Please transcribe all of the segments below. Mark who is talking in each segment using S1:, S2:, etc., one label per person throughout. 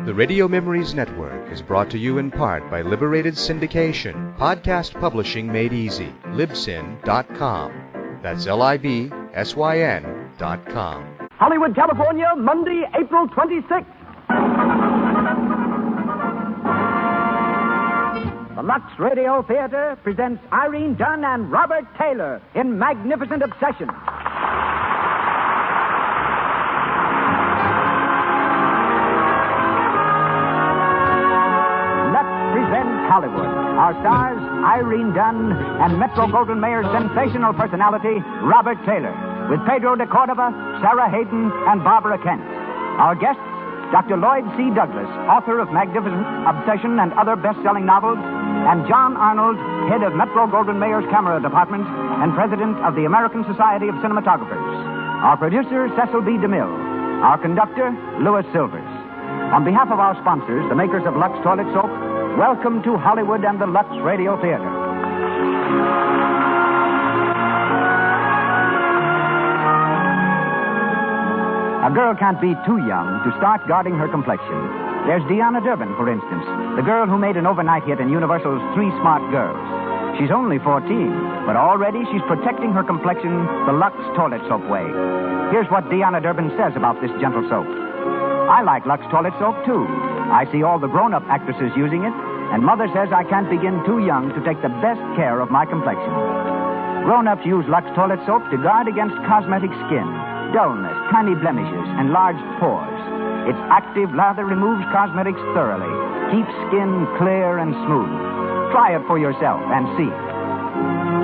S1: The Radio Memories Network is brought to you in part by Liberated Syndication, podcast publishing made easy, libsyn.com. That's LIBSYN.com.
S2: Hollywood, California, Monday, April 26th. The Lux Radio Theater presents Irene Dunne and Robert Taylor in Magnificent Obsession. Hollywood. Our stars, Irene Dunne and Metro-Goldwyn-Mayer's sensational personality, Robert Taylor, with Pedro de Cordova, Sarah Hayden, and Barbara Kent. Our guests, Dr. Lloyd C. Douglas, author of Magnificent Obsession and other best-selling novels, and John Arnold, head of Metro-Goldwyn-Mayer's Camera Department and president of the American Society of Cinematographers. Our producer, Cecil B. DeMille. Our conductor, Louis Silvers. On behalf of our sponsors, the makers of Lux Toilet Soap, welcome to Hollywood and the Lux Radio Theater. A girl can't be too young to start guarding her complexion. There's Deanna Durbin, for instance, the girl who made an overnight hit in Universal's Three Smart Girls. She's only 14, but already she's protecting her complexion the Lux Toilet Soap way. Here's what Deanna Durbin says about this gentle soap. I like Lux Toilet Soap, too. I see all the grown-up actresses using it, and Mother says I can't begin too young to take the best care of my complexion. Grown-ups use Lux Toilet Soap to guard against cosmetic skin, dullness, tiny blemishes, enlarged pores. Its active lather removes cosmetics thoroughly, keeps skin clear and smooth. Try it for yourself and see.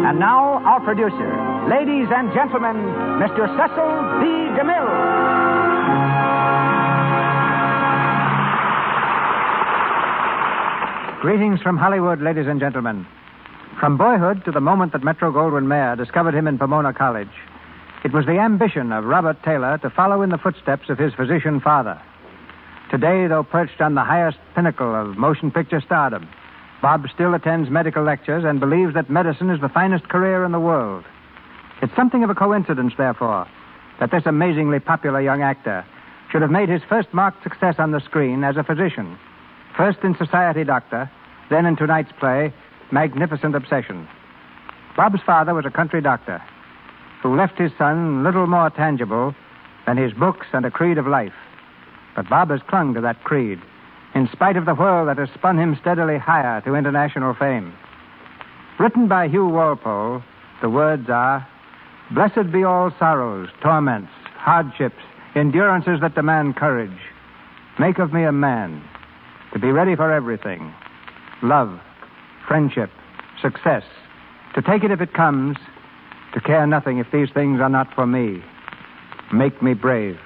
S2: And now, our producer, ladies and gentlemen, Mr. Cecil B. DeMille.
S3: Greetings from Hollywood, ladies and gentlemen. From boyhood to the moment that Metro-Goldwyn-Mayer discovered him in Pomona College, it was the ambition of Robert Taylor to follow in the footsteps of his physician father. Today, though perched on the highest pinnacle of motion picture stardom, Bob still attends medical lectures and believes that medicine is the finest career in the world. It's something of a coincidence, therefore, that this amazingly popular young actor should have made his first marked success on the screen as a physician. First in Society Doctor, then in tonight's play, Magnificent Obsession. Bob's father was a country doctor who left his son little more tangible than his books and a creed of life. But Bob has clung to that creed, in spite of the whirl that has spun him steadily higher to international fame. Written by Hugh Walpole, the words are, "Blessed be all sorrows, torments, hardships, endurances that demand courage. Make of me a man, to be ready for everything. Love, friendship, success. To take it if it comes. To care nothing if these things are not for me. Make me brave."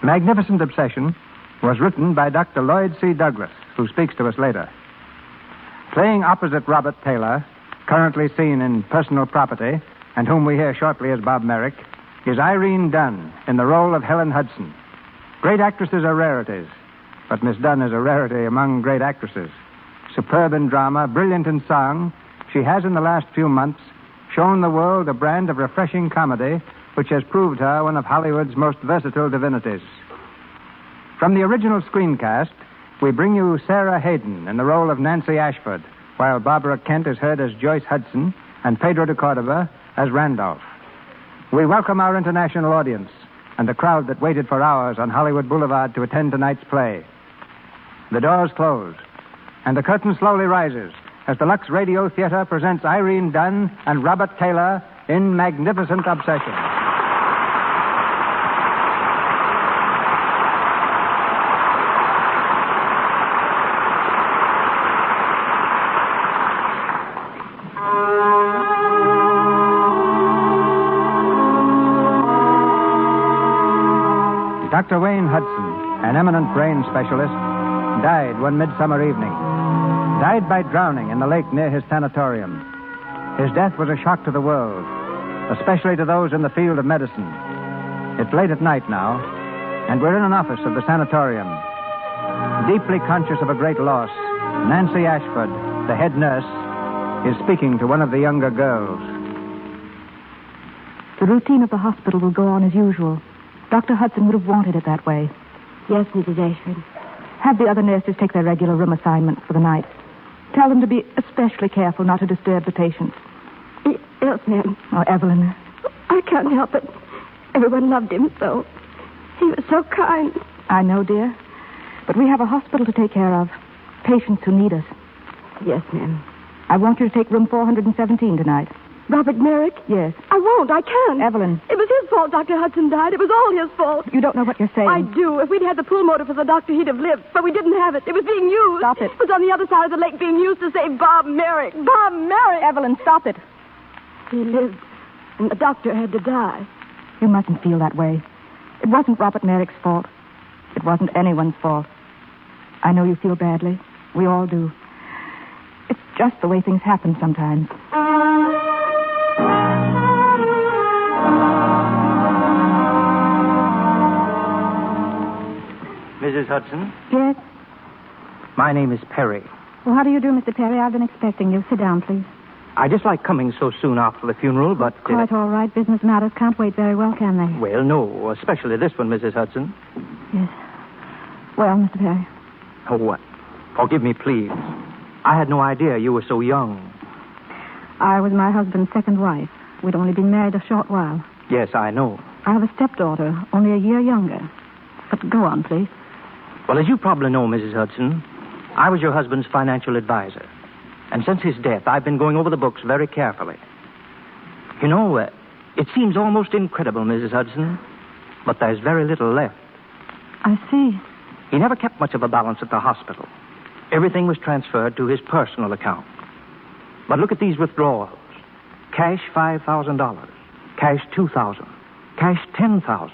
S3: Magnificent Obsession was written by Dr. Lloyd C. Douglas, who speaks to us later. Playing opposite Robert Taylor, currently seen in Personal Property, and whom we hear shortly as Bob Merrick, is Irene Dunne in the role of Helen Hudson. Great actresses are rarities, but Miss Dunne is a rarity among great actresses. Superb in drama, brilliant in song, she has in the last few months shown the world a brand of refreshing comedy which has proved her one of Hollywood's most versatile divinities. From the original screencast, we bring you Sarah Hayden in the role of Nancy Ashford, while Barbara Kent is heard as Joyce Hudson and Pedro de Cordova as Randolph. We welcome our international audience and the crowd that waited for hours on Hollywood Boulevard to attend tonight's play. The doors close, and the curtain slowly rises as the Lux Radio Theater presents Irene Dunne and Robert Taylor in Magnificent Obsession. Dr. Wayne Hudson, an eminent brain specialist, died one midsummer evening. Died by drowning in the lake near his sanatorium. His death was a shock to the world, especially to those in the field of medicine. It's late at night now, and we're in an office of the sanatorium. Deeply conscious of a great loss, Nancy Ashford, the head nurse, is speaking to one of the younger girls.
S4: The routine of the hospital will go on as usual. Dr. Hudson would have wanted it that way.
S5: Yes, Mrs. Ashford.
S4: Have the other nurses take their regular room assignments for the night. Tell them to be especially careful not to disturb the patients.
S5: Yes, ma'am.
S4: Oh, Evelyn.
S5: I can't help it. Everyone loved him so. He was so kind.
S4: I know, dear. But we have a hospital to take care of. Patients who need us.
S5: Yes, ma'am.
S4: I want you to take room 417 tonight.
S5: Robert Merrick?
S4: Yes.
S5: I won't. I can't.
S4: Evelyn.
S5: It was his fault Dr. Hudson died. It was all his fault.
S4: You don't know what you're saying.
S5: I do. If we'd had the pulmotor for the doctor, he'd have lived. But we didn't have it. It was being used.
S4: Stop it.
S5: It was on the other side of the lake being used to save Bob Merrick. Bob Merrick!
S4: Evelyn, stop it.
S5: He lived, and the doctor had to die.
S4: You mustn't feel that way. It wasn't Robert Merrick's fault. It wasn't anyone's fault. I know you feel badly. We all do. It's just the way things happen sometimes.
S3: Mrs. Hudson?
S6: Yes?
S3: My name is Perry.
S6: Well, how do you do, Mr. Perry? I've been expecting you. Sit down, please.
S3: I dislike coming so soon after the funeral, but...
S6: Quite all right. Business matters can't wait very well, can they?
S3: Well, no, especially this one, Mrs. Hudson.
S6: Yes. Well, Mr. Perry.
S3: Oh, what? Forgive me, please. I had no idea you were so young.
S6: I was my husband's second wife. We'd only been married a short while.
S3: Yes, I know.
S6: I have a stepdaughter, only a year younger. But go on, please.
S3: Well, as you probably know, Mrs. Hudson, I was your husband's financial advisor. And since his death, I've been going over the books very carefully. You know, it seems almost incredible, Mrs. Hudson, but there's very little left.
S6: I see.
S3: He never kept much of a balance at the hospital. Everything was transferred to his personal account. But look at these withdrawals. Cash $5,000. Cash $2,000. Cash $10,000.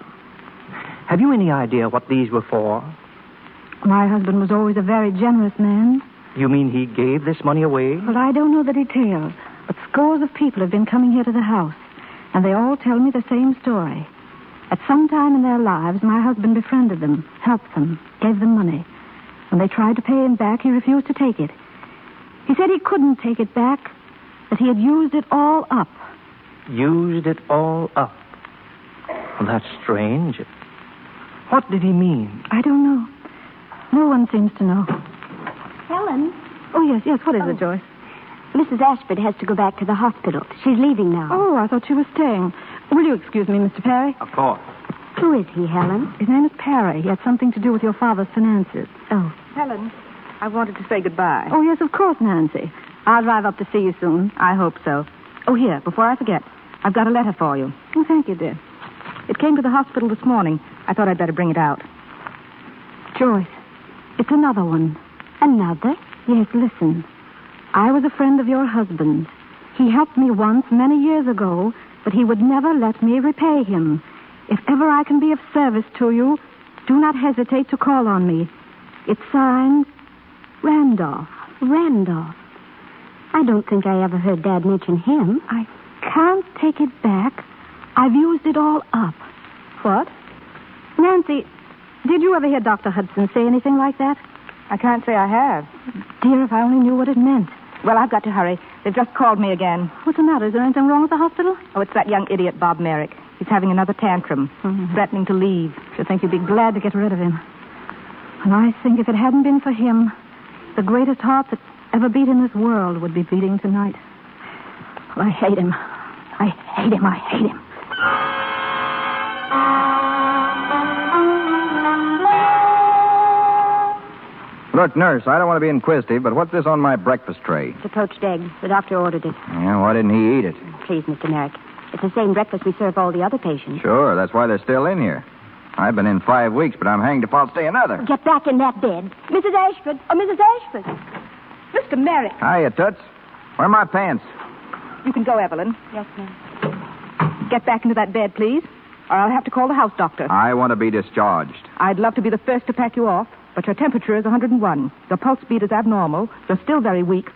S3: Have you any idea what these were for?
S6: My husband was always a very generous man.
S3: You mean he gave this money away?
S6: Well, I don't know the details, but scores of people have been coming here to the house, and they all tell me the same story. At some time in their lives, my husband befriended them, helped them, gave them money. When they tried to pay him back, he refused to take it. He said he couldn't take it back, that he had used it all up.
S3: Used it all up? Well, that's strange. What did he mean?
S6: I don't know. No one seems to know.
S5: Helen?
S6: Oh, yes. What is it, Joyce?
S5: Mrs. Ashford has to go back to the hospital. She's leaving now.
S6: Oh, I thought she was staying. Will you excuse me, Mr. Perry?
S3: Of course.
S5: Who is he, Helen?
S6: His name is Perry. He had something to do with your father's finances.
S5: Oh.
S4: Helen, I wanted to say goodbye.
S6: Oh, yes, of course, Nancy.
S4: I'll drive up to see you soon. I hope so. Oh, here, before I forget, I've got a letter for you.
S6: Oh, thank you, dear.
S4: It came to the hospital this morning. I thought I'd better bring it out.
S6: Joyce, it's another one.
S5: Another?
S6: Yes, listen. I was a friend of your husband. He helped me once many years ago, but he would never let me repay him. If ever I can be of service to you, do not hesitate to call on me. It's signed Randolph.
S5: Randolph. I don't think I ever heard Dad mention him.
S6: I can't take it back. I've used it all up.
S4: What?
S6: Nancy, did you ever hear Dr. Hudson say anything like that?
S4: I can't say I have.
S6: Dear, if I only knew what it meant.
S4: Well, I've got to hurry. They've just called me again.
S6: What's the matter? Is there anything wrong with the hospital?
S4: Oh, it's that young idiot, Bob Merrick. He's having another tantrum, threatening to leave.
S6: Should think you'd be glad to get rid of him. And I think if it hadn't been for him, the greatest heart that ever beat in this world would be beating tonight. Well, I hate him. I hate him. I hate him.
S2: Look, nurse, I don't want to be inquisitive, but what's this on my breakfast tray?
S5: It's a poached egg. The doctor ordered it.
S2: Yeah, why didn't he eat it?
S5: Please, Mr. Merrick. It's the same breakfast we serve all the other patients.
S2: Sure, that's why they're still in here. I've been in 5 weeks, but I'm hanged if I'll stay another.
S5: Get back in that bed. Mrs. Ashford. Oh, Mrs. Ashford.
S4: Mr. Merrick.
S2: Hiya, Toots. Where are my pants?
S4: You can go, Evelyn.
S5: Yes, ma'am.
S4: Get back into that bed, please, or I'll have to call the house doctor.
S2: I want to be discharged.
S4: I'd love to be the first to pack you off, but your temperature is 101. Your pulse beat is abnormal. You're still very weak.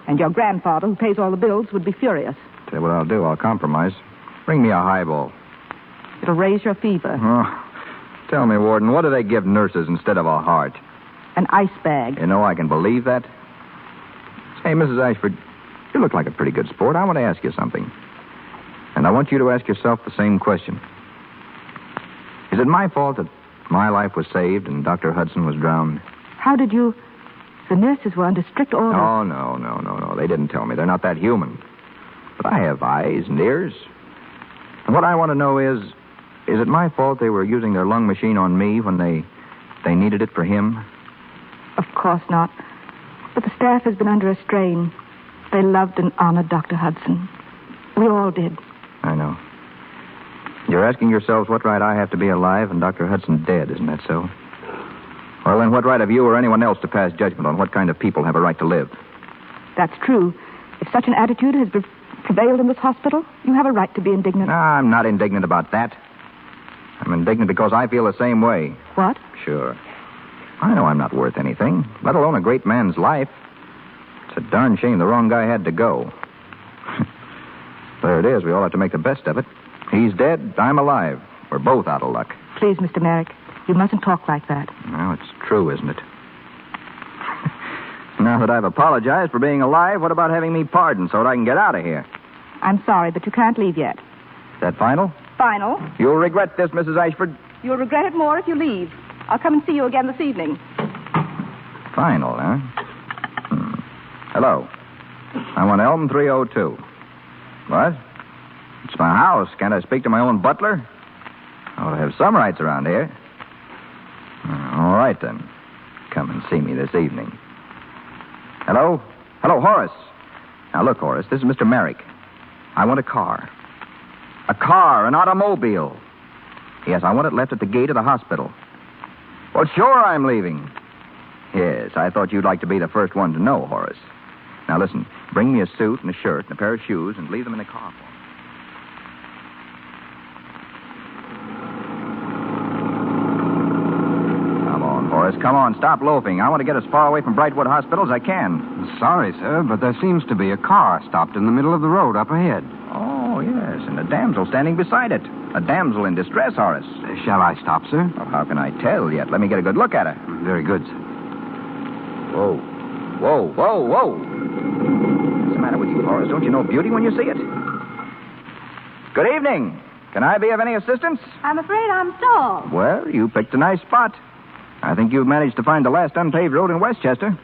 S4: And your grandfather, who pays all the bills, would be furious.
S2: Tell you what I'll do. I'll compromise. Bring me a highball.
S4: It'll raise your fever.
S2: Oh, tell me, Warden, what do they give nurses instead of a heart?
S4: An ice bag.
S2: You know I can believe that. Hey, Mrs. Ashford, you look like a pretty good sport. I want to ask you something. And I want you to ask yourself the same question. Is it my fault that my life was saved and Dr. Hudson was drowned?
S4: How did you... The nurses were under strict orders.
S7: Oh, no. They didn't tell me. They're not that human. But I have eyes and ears. And what I want to know is it my fault they were using their lung machine on me when they needed it for him?
S4: Of course not. But the staff has been under a strain. They loved and honored Dr. Hudson. We all did.
S7: I know. You're asking yourselves what right I have to be alive and Dr. Hudson dead, isn't that so? Well, then what right have you or anyone else to pass judgment on what kind of people have a right to live?
S4: That's true. If such an attitude has prevailed in this hospital, you have a right to be indignant.
S7: I'm not indignant about that. I'm indignant because I feel the same way.
S4: What?
S7: Sure. I know I'm not worth anything, let alone a great man's life. It's a darn shame the wrong guy had to go. There it is. We all have to make the best of it. He's dead. I'm alive. We're both out of luck.
S4: Please, Mr. Merrick, you mustn't talk like that.
S7: Well, it's true, isn't it? Now that I've apologized for being alive, what about having me pardoned so that I can get out of here?
S4: I'm sorry, but you can't leave yet.
S7: Is that final?
S4: Final.
S7: You'll regret this, Mrs. Ashford.
S4: You'll regret it more if you leave. I'll come and see you again this evening.
S7: Final, huh? Hello. I'm on Elm 302. What? It's my house. Can't I speak to my own butler? I ought to have some rights around here. All right, then. Come and see me this evening. Hello? Hello, Horace. Now, look, Horace, this is Mr. Merrick. I want a car. A car, an automobile. Yes, I want it left at the gate of the hospital. Well, sure, I'm leaving. Yes, I thought you'd like to be the first one to know, Horace. Now, listen, bring me a suit and a shirt and a pair of shoes and leave them in the car for me. Come on, stop loafing. I want to get as far away from Brightwood Hospital as I can.
S8: Sorry, sir, but there seems to be a car stopped in the middle of the road up ahead.
S7: Oh, yes, and a damsel standing beside it. A damsel in distress, Horace.
S8: Shall I stop, sir?
S7: Well, how can I tell yet? Let me get a good look at her.
S8: Very good, sir.
S7: Whoa. What's the matter with you, Horace? Don't you know beauty when you see it? Good evening. Can I be of any assistance?
S6: I'm afraid I'm stalled.
S7: Well, you picked a nice spot. I think you've managed to find the last unpaved road in Westchester,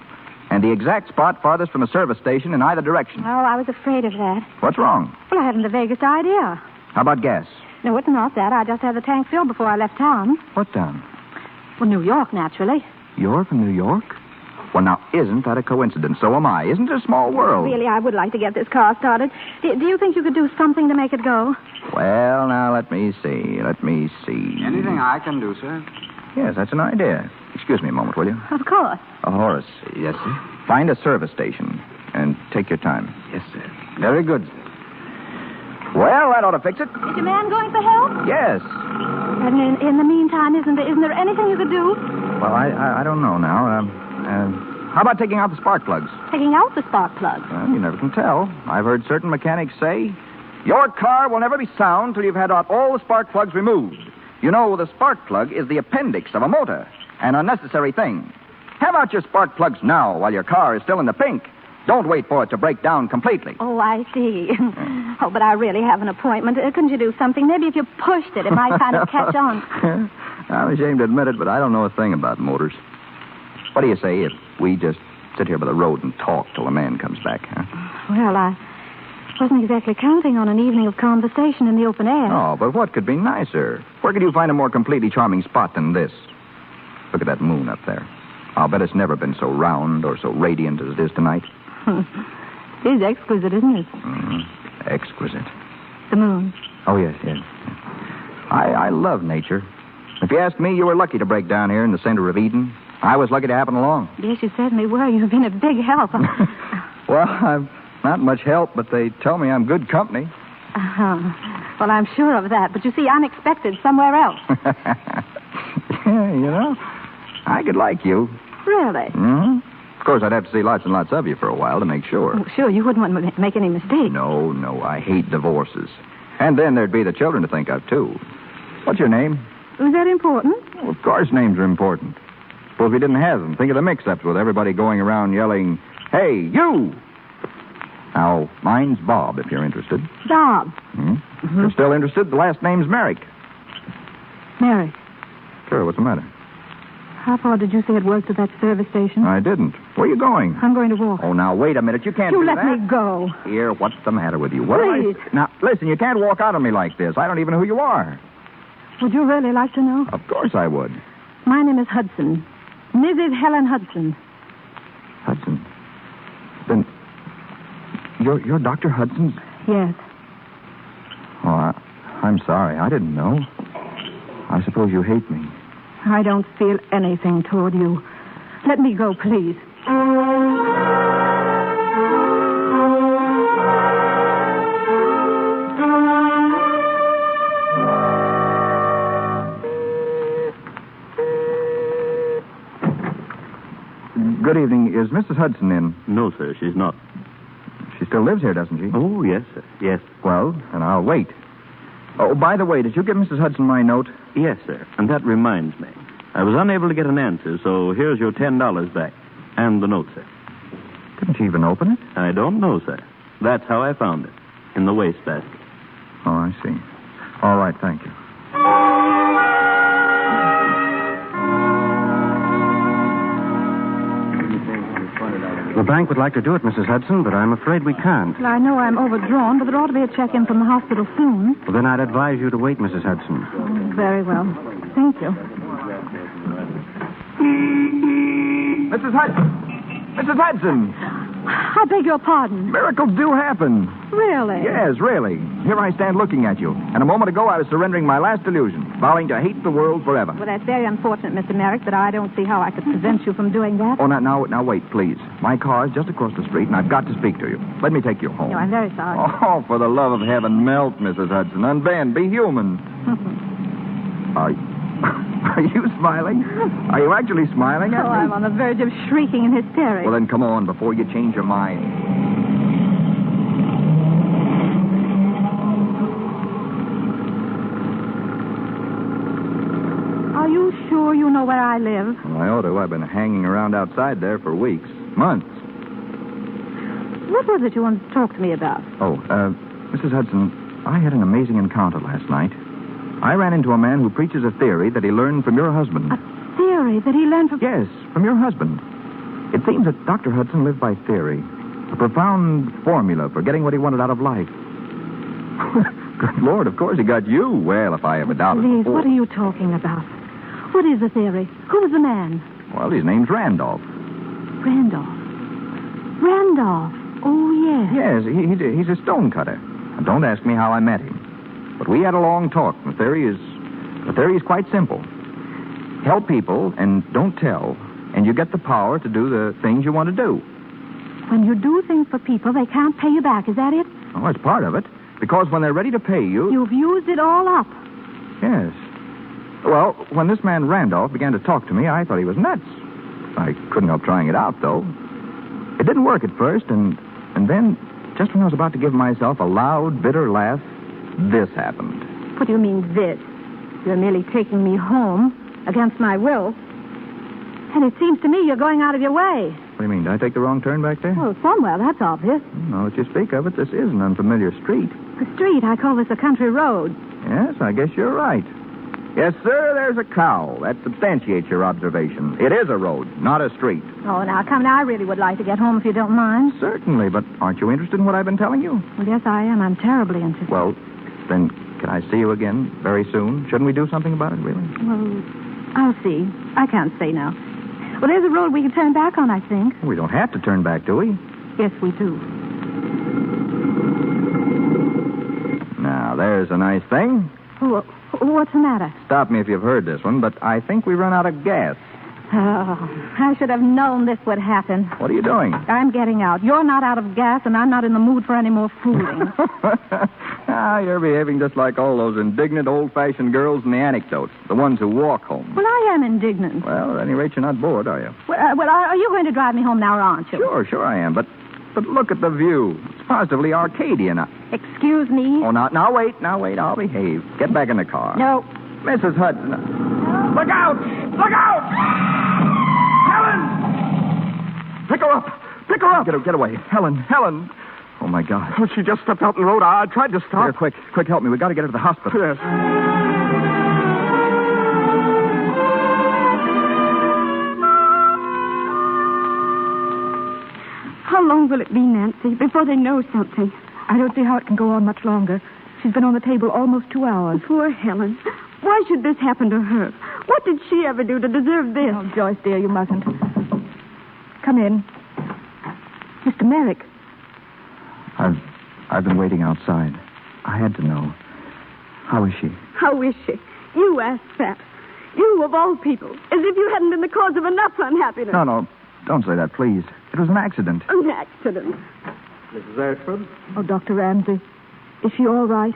S7: and the exact spot farthest from a service station in either direction.
S6: Oh, I was afraid of that.
S7: What's wrong?
S6: Well, I haven't the vaguest idea.
S7: How about gas?
S6: No, it's not that. I just had the tank filled before I left town.
S7: What town?
S6: Well, New York, naturally.
S7: You're from New York? Well, now, isn't that a coincidence? So am I. Isn't it a small world?
S6: Really, I would like to get this car started. Do you think you could do something to make it go?
S7: Well, now, let me see.
S8: Anything I can do, sir?
S7: Yes, that's an idea. Excuse me a moment, will you?
S6: Of course.
S7: Horace.
S8: Yes, sir.
S7: Find a service station and take your time.
S8: Yes, sir. Very good, sir.
S7: Well, that ought to fix it.
S6: Is your man going for help?
S7: Yes.
S6: And in the meantime, isn't there anything you could do?
S7: Well, I don't know now. How about taking out the spark plugs?
S6: Taking out the spark plug.
S7: Well, you never can tell. I've heard certain mechanics say, your car will never be sound till you've had out all the spark plugs removed. You know, the spark plug is the appendix of a motor, an unnecessary thing. Have out your spark plugs now while your car is still in the pink. Don't wait for it to break down completely.
S6: Oh, I see. Oh, but I really have an appointment. Couldn't you do something? Maybe if you pushed it, it might kind of catch on.
S7: I'm ashamed to admit it, but I don't know a thing about motors. What do you say if we just sit here by the road and talk till the man comes back, huh?
S6: Well, I wasn't exactly counting on an evening of conversation in the open air.
S7: Oh, but what could be nicer? Where could you find a more completely charming spot than this? Look at that moon up there. I'll bet it's never been so round or so radiant as it is tonight.
S6: It is exquisite, isn't it?
S7: Exquisite.
S6: The moon.
S7: Oh, yes. I love nature. If you ask me, you were lucky to break down here in the center of Eden. I was lucky to happen along.
S6: Yes, you certainly were. You've been a big help.
S7: Well, I'm not much help, but they tell me I'm good company.
S6: Well, I'm sure of that. But you see, I'm expected somewhere else.
S7: Yeah, you know, I could like you.
S6: Really?
S7: Mm-hmm. Of course, I'd have to see lots and lots of you for a while to make sure.
S6: Oh, sure, you wouldn't want to make any mistakes.
S7: No, I hate divorces. And then there'd be the children to think of, too. What's your name?
S6: Was that important?
S7: Well, of course names are important. Suppose we didn't have them. Think of the mix-ups with everybody going around yelling, hey, you! Now, mine's Bob, if you're interested.
S6: Bob.
S7: Mm-hmm. If you're still interested, the last name's Merrick.
S6: Merrick.
S7: Sure, what's the matter?
S6: How far did you say it was to that service station?
S7: I didn't. Where are you going?
S6: I'm going to walk.
S7: Oh, now, wait a minute. You can't
S6: You
S7: do
S6: let
S7: that.
S6: me go.
S7: Here, what's the matter with you? What am I-
S6: Please.
S7: Now, listen, you can't walk out on me like this. I don't even know who you are.
S6: Would you really like to know?
S7: Of course I would.
S6: My name is Hudson. Mrs. Helen Hudson.
S7: Hudson. Then, you're Dr. Hudson's?
S6: Yes.
S7: Oh, I'm sorry. I didn't know. I suppose you hate me.
S6: I don't feel anything toward you. Let me go, please.
S7: Good evening. Is Mrs. Hudson in?
S9: No, sir, she's not.
S7: She still lives here, doesn't she?
S9: Oh, yes, sir. Yes.
S7: Well, then I'll wait. Oh, by the way, did you give Mrs. Hudson my note?
S9: Yes, sir. And that reminds me. I was unable to get an answer, so here's your $10 back. And the note, sir.
S7: Didn't she even open it?
S9: I don't know, sir. That's how I found it. In the wastebasket.
S7: Oh, I see. All right, thank you.
S8: The bank would like to do it, Mrs. Hudson, but I'm afraid we can't.
S6: Well, I know I'm overdrawn, but there ought to be a check-in from the hospital soon.
S8: Well, then I'd advise you to wait, Mrs. Hudson.
S6: Oh, very well. Thank you.
S7: Mrs. Hudson! Mrs. Hudson!
S6: I beg your pardon.
S7: Miracles do happen.
S6: Really?
S7: Yes, really. Here I stand looking at you. And a moment ago I was surrendering my last illusion, vowing to hate the world forever.
S6: Well, that's very unfortunate, Mr. Merrick, but I don't see how I could prevent you from doing that.
S7: Oh, now, wait, please. My car's just across the street, and I've got to speak to you. Let me take you home.
S6: No, I'm very sorry.
S7: Oh, for the love of heaven, melt, Mrs. Hudson. Unbend. Be human. Are you smiling? Are you actually smiling at me?
S6: I'm on the verge of shrieking in hysterics.
S7: Well, then come on before you change your mind.
S6: Are you sure you know where I live?
S7: Well, I ought to. I've been hanging around outside there for weeks. Months.
S6: What was it you wanted to talk to me about?
S7: Oh, Mrs. Hudson, I had an amazing encounter last night. I ran into a man who preaches a theory that he learned from your husband.
S6: A theory that he learned from...
S7: Yes, from your husband. It seems that Dr. Hudson lived by theory. A profound formula for getting what he wanted out of life. Good Lord, of course he got you. Well, if I ever doubted it.
S6: Please, what are you talking about? What is the theory? Who's the man?
S7: Well, his name's Randolph.
S6: Randolph. Randolph. Oh, yes.
S7: Yes, he's a stonecutter. And don't ask me how I met him. But we had a long talk. The theory is quite simple. Help people and don't tell, and you get the power to do the things you want to do.
S6: When you do things for people, they can't pay you back. Is that it?
S7: Oh, that's part of it. Because when they're ready to pay you...
S6: You've used it all up.
S7: Yes. Well, when this man Randolph began to talk to me, I thought he was nuts. I couldn't help trying it out, though. It didn't work at first, and then, just when I was about to give myself a loud, bitter laugh, this happened.
S6: What do you mean, this? You're merely taking me home against my will. And it seems to me you're going out of your way.
S7: What do you mean? Did I take the wrong turn back there?
S6: Well, somewhere, that's obvious.
S7: Now that you speak of it, this is an unfamiliar street.
S6: A street, I call this a country road.
S7: Yes, I guess you're right. Yes, sir, there's a cow. That substantiates your observation. It is a road, not a street.
S6: Oh, now, come now. I really would like to get home if you don't mind.
S7: Certainly, but aren't you interested in what I've been telling you?
S6: Well, yes, I am. I'm terribly interested.
S7: Well, then, can I see you again very soon? Shouldn't we do something about it, really?
S6: Well, I'll see. I can't say now. Well, there's a road we can turn back on, I think.
S7: We don't have to turn back, do we?
S6: Yes, we do.
S7: Now, there's a nice thing.
S6: What's the matter?
S7: Stop me if you've heard this one, but I think we run out of gas.
S6: Oh, I should have known this would happen.
S7: What are you doing?
S6: I'm getting out. You're not out of gas, and I'm not in the mood for any more fooling.
S7: You're behaving just like all those indignant, old-fashioned girls in the anecdotes, the ones who walk home.
S6: Well, I am indignant.
S7: Well, at any rate, you're not bored, are you?
S6: Well, are you going to drive me home now, or aren't you?
S7: Sure I am, but look at the view. It's positively Arcadian.
S6: Excuse me?
S7: Oh, now wait. I'll behave. Get back in the car.
S6: No.
S7: Mrs. Hudson. Look out! Look out! Helen! Pick her up! Get away. Helen! Oh, my God.
S10: Oh, she just stepped out in the road. I tried to stop.
S7: Here, quick, help me. We got to get her to the hospital.
S10: Yes.
S5: How long will it be, Nancy, before they know something?
S4: I don't see how it can go on much longer. She's been on the table almost 2 hours.
S5: Poor Helen. Why should this happen to her? What did she ever do to deserve this?
S4: Oh, Joyce, dear, you mustn't. Come in. Mr. Merrick.
S7: I've been waiting outside. I had to know. How is she?
S5: How is she? You asked that. You, of all people. As if you hadn't been the cause of enough unhappiness.
S7: No. Don't say that, please. It was an accident.
S5: An accident.
S10: Mrs. Ashford?
S4: Oh, Dr. Ramsey. Is she all right?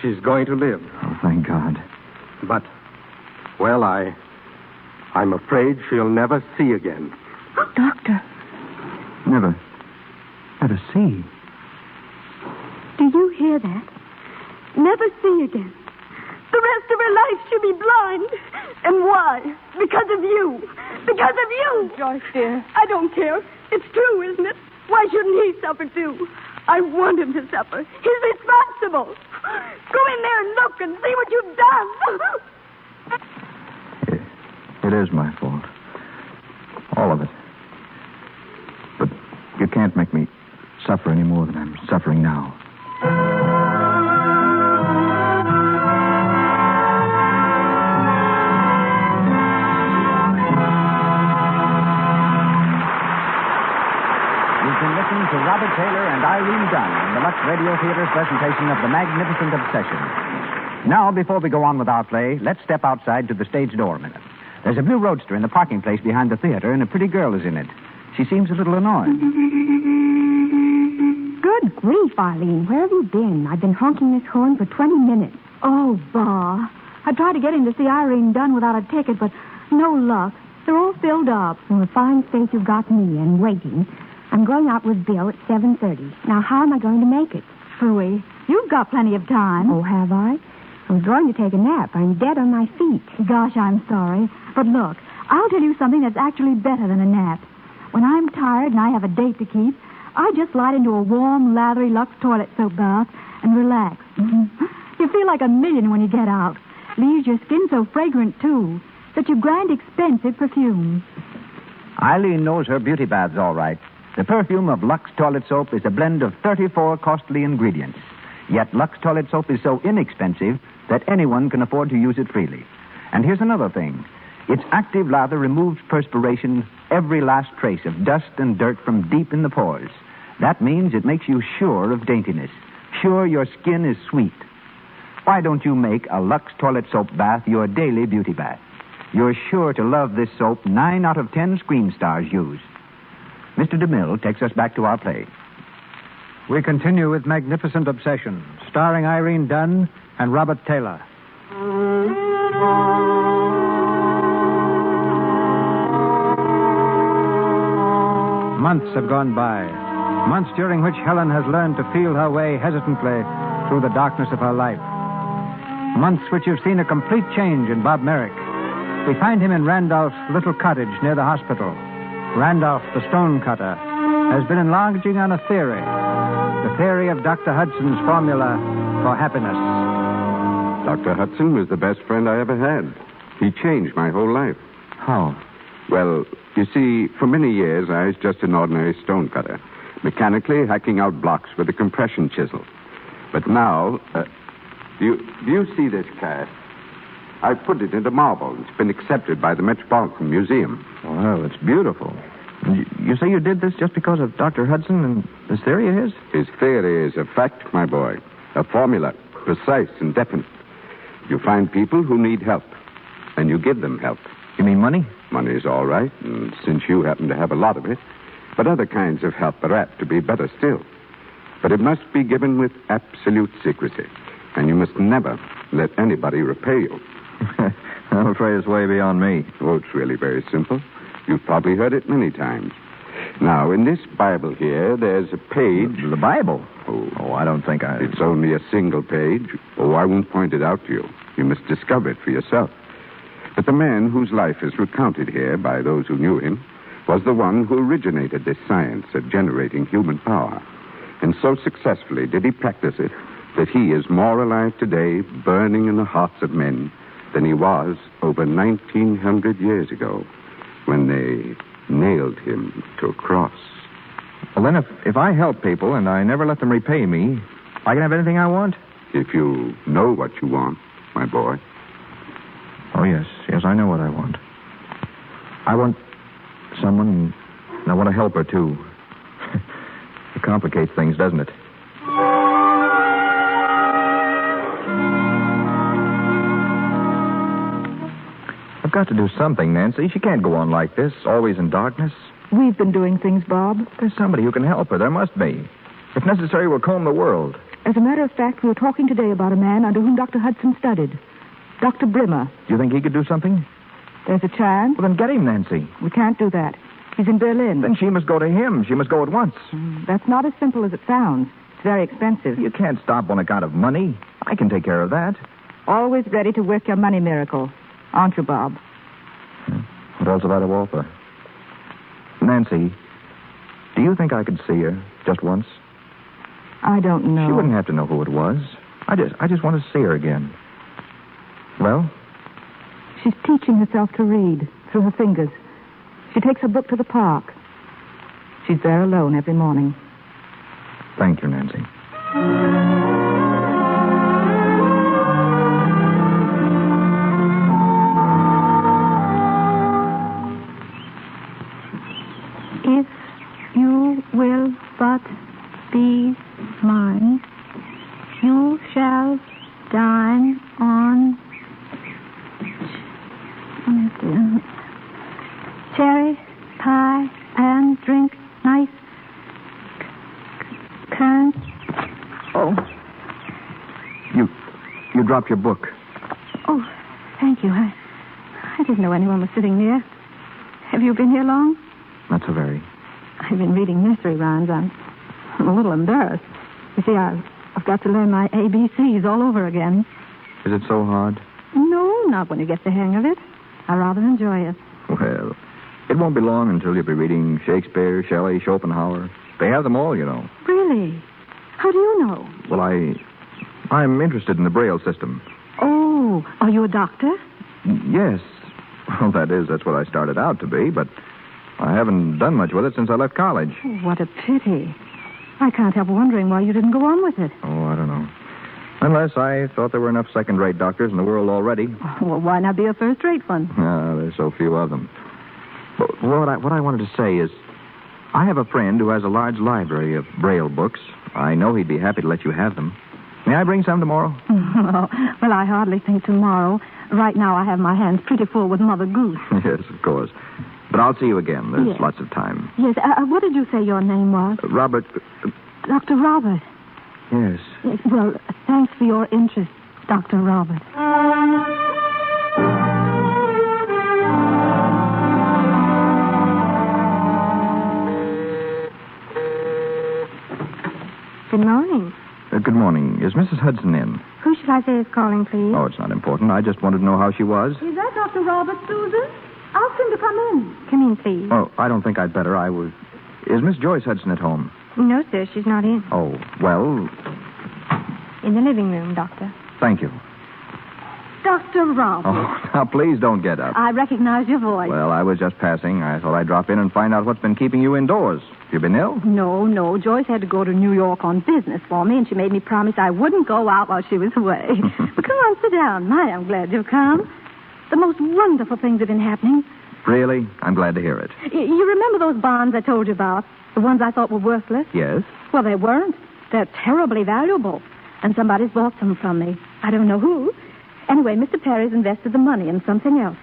S10: She's going to live.
S7: Oh, thank God.
S10: But, well, I'm afraid she'll never see again.
S4: Doctor.
S7: Never see.
S5: Do you hear that? Never see again. The rest of her life she'll be blind. And why? Because of you. Because of you.
S4: Joyce, dear.
S5: I don't care. It's true, isn't it? Why shouldn't he suffer too? I want him to suffer. He's responsible. Go in there and look and see what you've done.
S7: It is my fault. All of it. But you can't make me suffer any more than I'm suffering now.
S2: You've been listening to Robert Taylor and Irene Dunn in the Lux Radio Theater's presentation of The Magnificent Obsession. Now, before we go on with our play, let's step outside to the stage door a minute. There's a blue roadster in the parking place behind the theater, and a pretty girl is in it. She seems a little annoyed.
S6: Good grief, Arlene. Where have you been? I've been honking this horn for 20 minutes.
S4: Oh, bah. I tried to get him to see Irene Dunn without a ticket, but no luck. They're all filled up.
S6: Well, a fine state you've got me in, waiting. I'm going out with Bill at 7:30. Now, how am I going to make it?
S4: Phooey. You've got plenty of time.
S6: Oh, have I? I was going to take a nap. I'm dead on my feet.
S4: Gosh, I'm sorry. But look, I'll tell you something that's actually better than a nap. When I'm tired and I have a date to keep, I just slide into a warm, lathery Lux toilet soap bath and relax. You feel like a million when you get out. Leaves your skin so fragrant, too, that you grind expensive perfumes.
S2: Eileen knows her beauty baths all right. The perfume of Lux Toilet Soap is a blend of 34 costly ingredients. Yet Lux Toilet Soap is so inexpensive that anyone can afford to use it freely. And here's another thing. Its active lather removes perspiration, every last trace of dust and dirt from deep in the pores. That means it makes you sure of daintiness, sure your skin is sweet. Why don't you make a Lux Toilet Soap bath your daily beauty bath? You're sure to love this soap 9 out of 10 screen stars use. Mr. DeMille takes us back to our play.
S3: We continue with Magnificent Obsession, starring Irene Dunn and Robert Taylor. Months have gone by. Months during which Helen has learned to feel her way hesitantly through the darkness of her life. Months which have seen a complete change in Bob Merrick. We find him in Randolph's little cottage near the hospital. Randolph, the stonecutter, has been enlarging on a theory. The theory of Dr. Hudson's formula for happiness.
S11: Dr. Hudson was the best friend I ever had. He changed my whole life.
S7: How?
S11: Well, you see, for many years I was just an ordinary stonecutter, mechanically hacking out blocks with a compression chisel. But now, do you see this cast? I put it into marble. It's been accepted by the Metropolitan Museum.
S7: Well, it's beautiful. You say you did this just because of Dr. Hudson and this theory of his?
S11: His theory is a fact, my boy. A formula, precise and definite. You find people who need help, and you give them help.
S7: You mean money?
S11: Money's all right, and since you happen to have a lot of it. But other kinds of help are apt to be better still. But it must be given with absolute secrecy, and you must never let anybody repay you.
S7: I'm afraid it's way beyond me.
S11: Oh, it's really very simple. You've probably heard it many times. Now, in this Bible here, there's a page...
S7: The Bible?
S11: Oh,
S7: I don't think I...
S11: It's only a single page. Oh, I won't point it out to you. You must discover it for yourself. But the man whose life is recounted here by those who knew him was the one who originated this science of generating human power. And so successfully did he practice it that he is more alive today, burning in the hearts of men, than he was over 1,900 years ago when they nailed him to a cross.
S7: Well, then if I help people and I never let them repay me, I can have anything I want?
S11: If you know what you want, my boy.
S7: Oh, yes. Yes, I know what I want. I want someone, and I want to help her, too. It complicates things, doesn't it? I've got to do something, Nancy. She can't go on like this, always in darkness.
S4: We've been doing things, Bob.
S7: There's somebody who can help her. There must be. If necessary, we'll comb the world.
S4: As a matter of fact, we were talking today about a man under whom Dr. Hudson studied. Dr. Brimmer.
S7: Do you think he could do something?
S4: There's a chance.
S7: Well, then get him, Nancy.
S4: We can't do that. He's in Berlin.
S7: Then she must go to him. She must go at once.
S4: That's not as simple as it sounds. It's very expensive.
S7: You can't stop on account of money. I can take care of that.
S4: Always ready to work your money miracle. Aren't you, Bob?
S7: What else have I to offer? Nancy, do you think I could see her just once?
S4: I don't know.
S7: She wouldn't have to know who it was. I just want to see her again. Well?
S4: She's teaching herself to read through her fingers. She takes a book to the park. She's there alone every morning.
S7: Thank you, Nancy.
S6: If you will but be mine, you shall dine on cherry pie and drink nice currants.
S7: Oh. You dropped your book.
S6: Oh, thank you. I didn't know anyone was sitting near. Have you been here long?
S7: Not so very.
S6: I've been reading nursery rhymes. I'm a little embarrassed. You see, I've got to learn my ABCs all over again.
S7: Is it so hard?
S6: No, not when you get the hang of it. I rather enjoy it.
S7: Well, it won't be long until you'll be reading Shakespeare, Shelley, Schopenhauer. They have them all, you know.
S6: Really? How do you know?
S7: Well, I'm interested in the Braille system.
S6: Oh, are you a doctor?
S7: Yes. Well, that's what I started out to be, but I haven't done much with it since I left college.
S6: Oh, what a pity. I can't help wondering why you didn't go on with it.
S7: Oh, I don't know. Unless I thought there were enough second-rate doctors in the world already.
S6: Well, why not be a first-rate one?
S7: There's so few of them. But what I wanted to say is, I have a friend who has a large library of Braille books. I know he'd be happy to let you have them. May I bring some tomorrow?
S6: Well, I hardly think tomorrow. Right now I have my hands pretty full with Mother Goose.
S7: Yes, of course. But I'll see you again. There's lots of time.
S6: Yes. What did you say your name was?
S7: Robert.
S6: Dr. Robert.
S7: Yes.
S6: Well, thanks for your interest, Dr. Robert.
S5: Good morning.
S7: Good morning. Is Mrs. Hudson in?
S5: Who should I say is calling, please?
S7: Oh, it's not important. I just wanted to know how she was.
S5: Is that Dr. Robert, Susan? Ask him to come in. Come in, please.
S7: Oh, I don't think I'd better. Is Miss Joyce Hudson at home?
S5: No, sir, she's not in.
S7: Oh, well...
S5: In the living room, Doctor.
S7: Thank you.
S6: Dr. Robert.
S7: Oh, now, please don't get up.
S6: I recognize your voice.
S7: Well, I was just passing. I thought I'd drop in and find out what's been keeping you indoors. You been ill?
S6: No. Joyce had to go to New York on business for me, and she made me promise I wouldn't go out while she was away. But come on, sit down. My, I'm glad you've come. The most wonderful things have been happening.
S7: Really? I'm glad to hear it.
S6: You remember those bonds I told you about? The ones I thought were worthless?
S7: Yes.
S6: Well, they weren't. They're terribly valuable. And somebody's bought them from me. I don't know who. Anyway, Mr. Perry's invested the money in something else.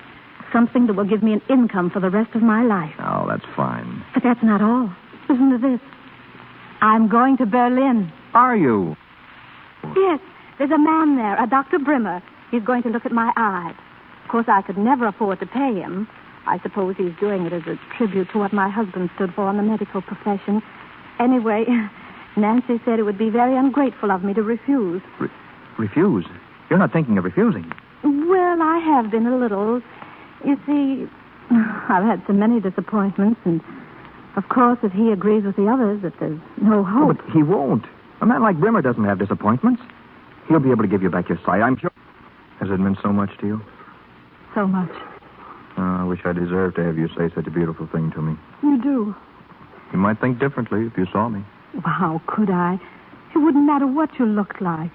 S6: Something that will give me an income for the rest of my life.
S7: Oh, that's fine.
S6: But that's not all. Listen to this. I'm going to Berlin.
S7: Are you?
S6: Yes. There's a man there, a Dr. Brimmer. He's going to look at my eyes. Of course, I could never afford to pay him. I suppose he's doing it as a tribute to what my husband stood for in the medical profession. Anyway, Nancy said it would be very ungrateful of me to refuse.
S7: Refuse? You're not thinking of refusing?
S6: Well, I have been a little. You see, I've had so many disappointments, and of course, if he agrees with the others that there's no hope.
S7: Oh, but he won't. A man like Brimmer doesn't have disappointments. He'll be able to give you back your sight, I'm sure. Has it meant so much to you?
S6: So much.
S7: I wish I deserved to have you say such a beautiful thing to me.
S6: You do.
S7: You might think differently if you saw me.
S6: Well, how could I? It wouldn't matter what you looked like.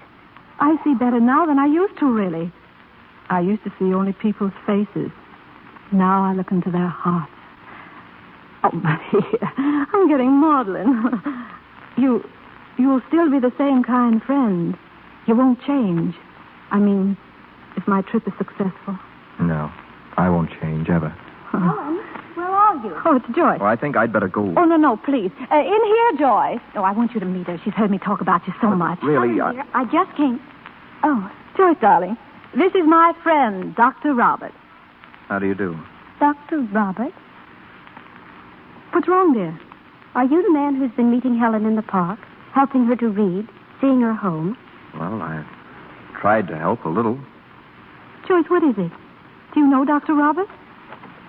S6: I see better now than I used to, really. I used to see only people's faces. Now I look into their hearts. Oh, Maria, I'm getting maudlin. You'll still be the same kind friend. You won't change. I mean, if my trip is successful.
S7: No, I won't change ever.
S5: Helen, where are you?
S6: Oh, it's Joyce.
S7: Well, I think I'd better go.
S6: Oh, no, please. In here, Joyce. No, I want you to meet her. She's heard me talk about you so much.
S7: Really?
S5: Helen, dear, I just came.
S6: Oh, Joyce, darling. This is my friend, Dr. Robert.
S7: How do you do?
S5: Dr. Robert?
S6: What's wrong, dear?
S5: Are you the man who's been meeting Helen in the park, helping her to read, seeing her home?
S7: Well, I tried to help a little.
S6: Joyce, what is it? Do you know Dr. Robert?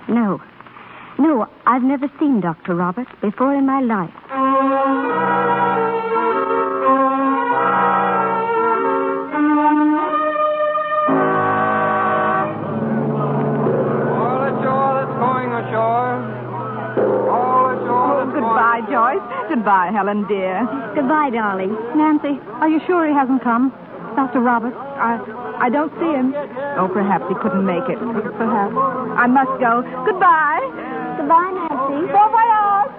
S5: No. No, I've never seen Dr. Robert before in my life.
S4: Goodbye, Joyce. Goodbye, Helen, dear.
S5: Goodbye, darling.
S6: Nancy, are you sure he hasn't come? Dr. Robert?
S4: I don't see him. Oh, perhaps he couldn't make it. Perhaps. I must go. Goodbye.
S5: Goodbye, Nancy.
S4: Bon voyage.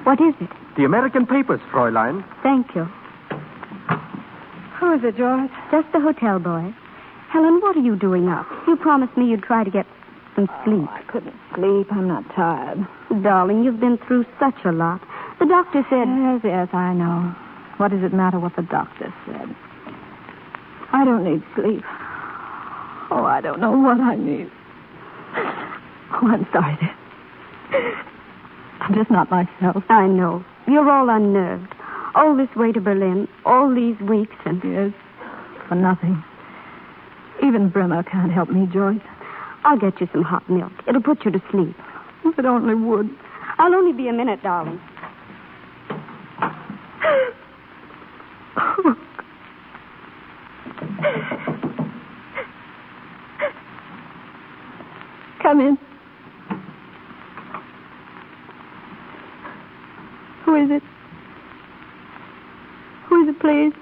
S5: What is it?
S10: The American papers, Fräulein.
S5: Thank you.
S6: Who is it, Joyce?
S5: Just the hotel boy. Helen, what are you doing up? You promised me you'd try to get some sleep.
S6: I couldn't sleep. I'm not tired.
S5: Darling, you've been through such a lot. The doctor said...
S6: Yes, I know. What does it matter what the doctor said? I don't need sleep. Oh, I don't know what I need. Oh, I'm sorry, dear. I'm just not myself.
S5: I know. You're all unnerved. All this way to Berlin, all these weeks, and...
S6: Yes, for nothing. Even Brimmer can't help me, Joyce.
S5: I'll get you some hot milk. It'll put you to sleep.
S6: If it only would.
S5: I'll only be a minute, darling.
S6: Come in. Who is it? Who is it, please?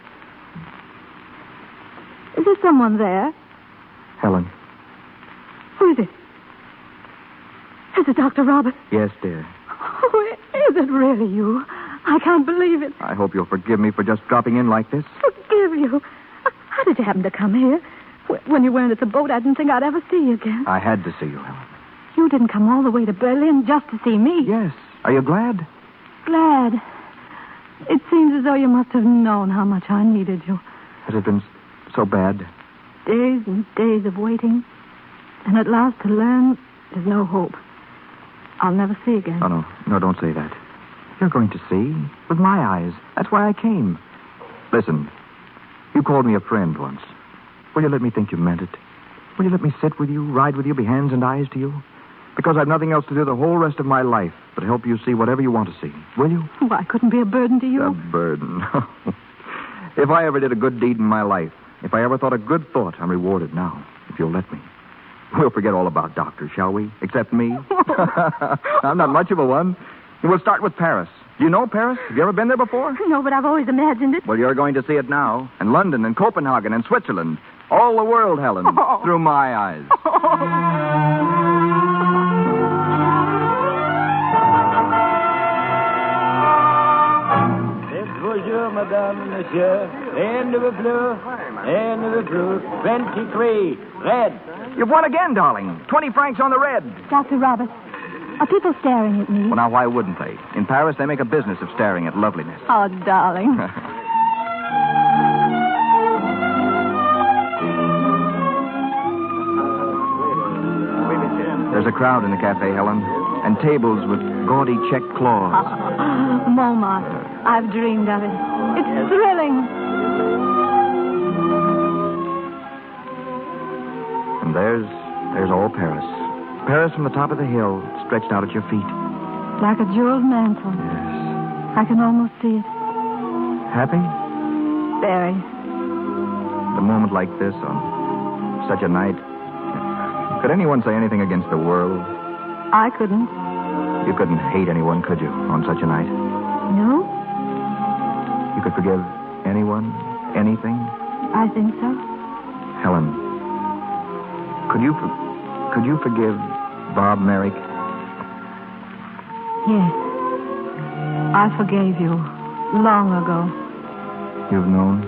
S6: Is there someone there?
S7: Helen.
S6: Who is it? Is it Dr. Robert?
S7: Yes, dear.
S6: Oh, is it really you? I can't believe it.
S7: I hope you'll forgive me for just dropping in like this.
S6: Forgive you? How did you happen to come here? When you weren't at the boat, I didn't think I'd ever see you again.
S7: I had to see you, Helen.
S6: You didn't come all the way to Berlin just to see me.
S7: Yes. Are you glad?
S6: Glad. It seems as though you must have known how much I needed you.
S7: Has it been so bad?
S6: Days and days of waiting. And at last to learn there's no hope. I'll never see again.
S7: Oh, no. No, don't say that. You're going to see. With my eyes. That's why I came. Listen. You called me a friend once. Will you let me think you meant it? Will you let me sit with you, ride with you, be hands and eyes to you? Because I've nothing else to do the whole rest of my life but help you see whatever you want to see. Will you?
S6: Well, I couldn't be a burden to you.
S7: A burden. If I ever did a good deed in my life, if I ever thought a good thought, I'm rewarded now, if you'll let me. We'll forget all about doctors, shall we? Except me. I'm not much of a one. We'll start with Paris. Do you know Paris? Have you ever been there before?
S6: No, but I've always imagined it.
S7: Well, you're going to see it now. And London and Copenhagen and Switzerland. All the world, Helen. Through my eyes.
S12: Bonjour, madame, monsieur. And the blue. And the blue. 23. Red.
S7: You've won again, darling. 20 francs on the red.
S6: Dr. Robert, are people staring at me?
S7: Well, now, why wouldn't they? In Paris, they make a business of staring at loveliness.
S6: Oh, darling.
S7: There's a crowd in the cafe, Helen, and tables with gaudy check cloths.
S6: Montmartre. I've dreamed of it. It's thrilling.
S7: And there's all Paris. Paris from the top of the hill, stretched out at your feet.
S6: Like a jeweled mantle.
S7: Yes.
S6: I can almost see it.
S7: Happy?
S4: Very.
S7: A moment like this on such a night. Could anyone say anything against the world?
S4: I couldn't.
S7: You couldn't hate anyone, could you, on such a night?
S4: No?
S7: You could forgive anyone, anything?
S4: I think so.
S7: Helen, could you forgive Bob Merrick?
S4: Yes. I forgave you long ago.
S7: You've known?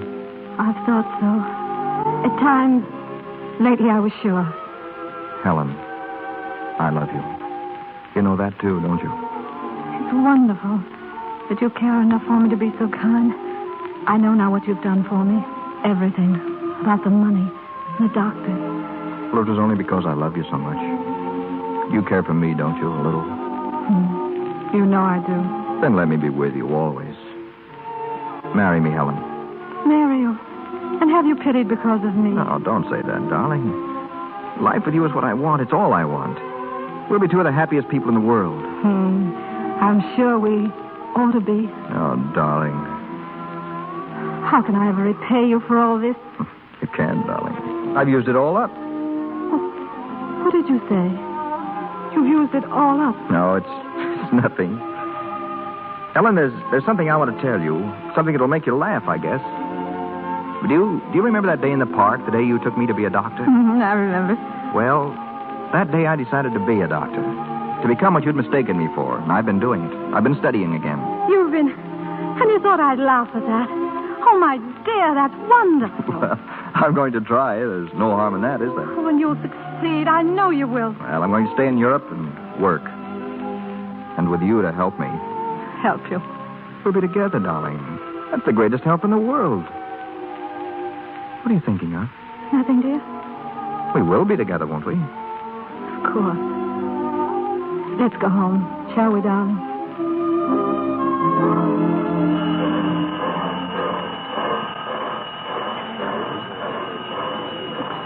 S4: I've thought so. At times, lately I was sure.
S7: Helen, I love you. You know that too, don't you?
S4: It's wonderful that you care enough for me to be so kind. I know now what you've done for me. Everything. About the money, the doctor.
S7: Well, it was only because I love you so much. You care for me, don't you, a little?
S4: You know I do.
S7: Then let me be with you always. Marry me, Helen.
S4: Marry you. And have you pitied because of me?
S7: No, don't say that, darling. Life with you is what I want. It's all I want. We'll be two of the happiest people in the world.
S4: I'm sure we ought to be.
S7: Oh, darling.
S4: How can I ever repay you for all this?
S7: You can, darling. I've used it all up.
S4: What did you say? You've used it all up.
S7: No, it's nothing. Helen, there's something I want to tell you. Something that'll make you laugh, I guess. Do you remember that day in the park, the day you took me to be a doctor?
S4: I remember.
S7: Well, that day I decided to be a doctor. To become what you'd mistaken me for. And I've been doing it. I've been studying again.
S4: You've been... And you thought I'd laugh at that. Oh, my dear, that's wonderful.
S7: Well, I'm going to try. There's no harm in that, is there?
S4: Oh, and you'll succeed. I know you will.
S7: Well, I'm going to stay in Europe and work. And with you to help me.
S4: Help you?
S7: We'll be together, darling. That's the greatest help in the world. What are you thinking of?
S4: Nothing, dear.
S7: We will be together, won't we?
S4: Of course. Let's go home, shall we, darling?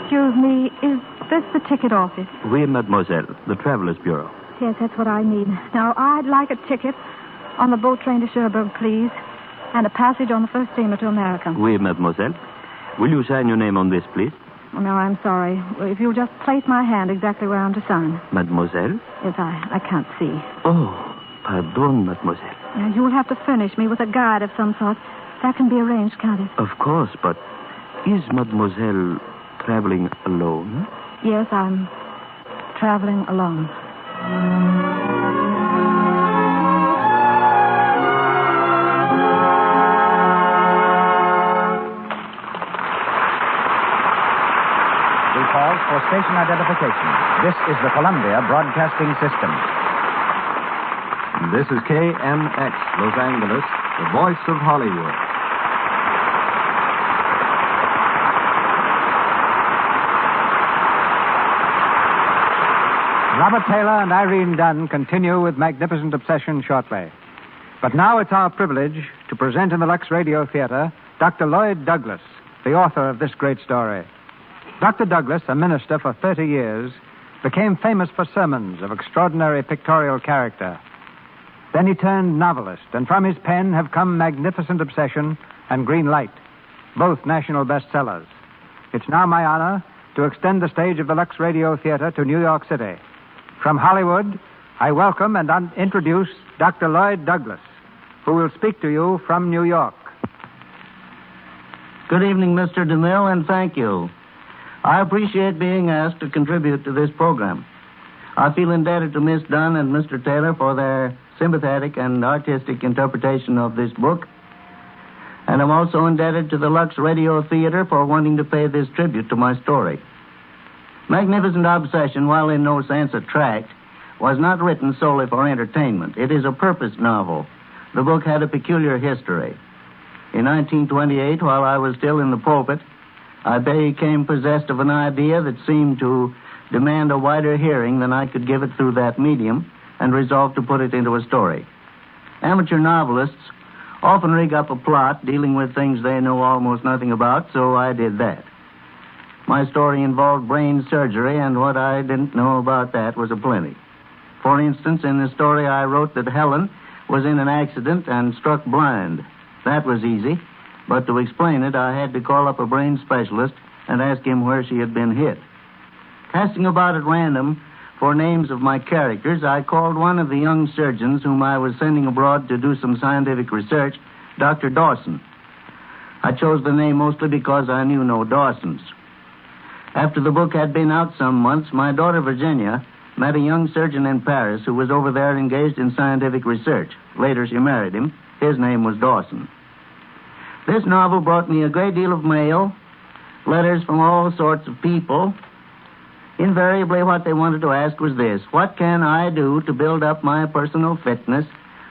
S4: Excuse me, is this the ticket office?
S9: Oui, mademoiselle. The Travelers Bureau.
S4: Yes, that's what I need. Now, I'd like a ticket on the boat train to Cherbourg, please, and a passage on the first steamer to America.
S9: Oui, mademoiselle. Will you sign your name on this, please?
S4: Oh, no, I'm sorry. If you'll just place my hand exactly where I'm to sign.
S9: Mademoiselle?
S4: Yes, I can't see.
S9: Oh, pardon, mademoiselle.
S4: Now, you'll have to furnish me with a guide of some sort. That can be arranged, can't it?
S9: Of course, but is mademoiselle traveling alone?
S4: Yes, I'm traveling alone.
S2: We pause for station identification. This is the Columbia Broadcasting System.
S8: This is KMX, Los Angeles, the voice of Hollywood.
S3: Robert Taylor and Irene Dunn continue with Magnificent Obsession shortly. But now it's our privilege to present in the Lux Radio Theater Dr. Lloyd Douglas, the author of this great story. Dr. Douglas, a minister for 30 years, became famous for sermons of extraordinary pictorial character. Then he turned novelist, and from his pen have come Magnificent Obsession and Green Light, both national bestsellers. It's now my honor to extend the stage of the Lux Radio Theater to New York City. From Hollywood, I welcome and introduce Dr. Lloyd Douglas, who will speak to you from New York.
S13: Good evening, Mr. DeMille, and thank you. I appreciate being asked to contribute to this program. I feel indebted to Miss Dunn and Mr. Taylor for their sympathetic and artistic interpretation of this book. And I'm also indebted to the Lux Radio Theater for wanting to pay this tribute to my story. Magnificent Obsession, while in no sense a tract, was not written solely for entertainment. It is a purpose novel. The book had a peculiar history. In 1928, while I was still in the pulpit, I became possessed of an idea that seemed to demand a wider hearing than I could give it through that medium, and resolved to put it into a story. Amateur novelists often rig up a plot dealing with things they know almost nothing about, so I did that. My story involved brain surgery, and what I didn't know about that was aplenty. For instance, in the story I wrote that Helen was in an accident and struck blind. That was easy. But to explain it, I had to call up a brain specialist and ask him where she had been hit. Casting about at random for names of my characters, I called one of the young surgeons whom I was sending abroad to do some scientific research, Dr. Dawson. I chose the name mostly because I knew no Dawsons. After the book had been out some months, my daughter Virginia met a young surgeon in Paris who was over there engaged in scientific research. Later, she married him. His name was Dawson. This novel brought me a great deal of mail, letters from all sorts of people. Invariably, what they wanted to ask was this: what can I do to build up my personal fitness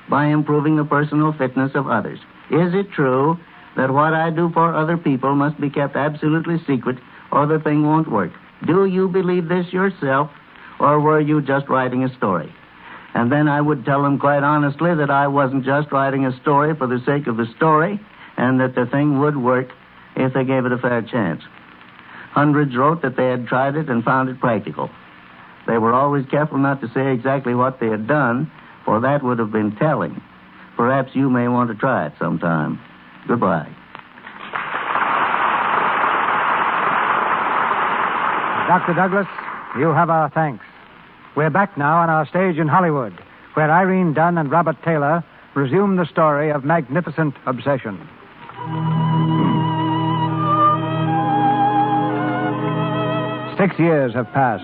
S13: by improving the personal fitness of others? Is it true that what I do for other people must be kept absolutely secret or the thing won't work? Do you believe this yourself, or were you just writing a story? And then I would tell them quite honestly that I wasn't just writing a story for the sake of the story, and that the thing would work if they gave it a fair chance. Hundreds wrote that they had tried it and found it practical. They were always careful not to say exactly what they had done, for that would have been telling. Perhaps you may want to try it sometime. Goodbye.
S3: Dr. Douglas, you have our thanks. We're back now on our stage in Hollywood, where Irene Dunn and Robert Taylor resume the story of Magnificent Obsession. 6 years have passed.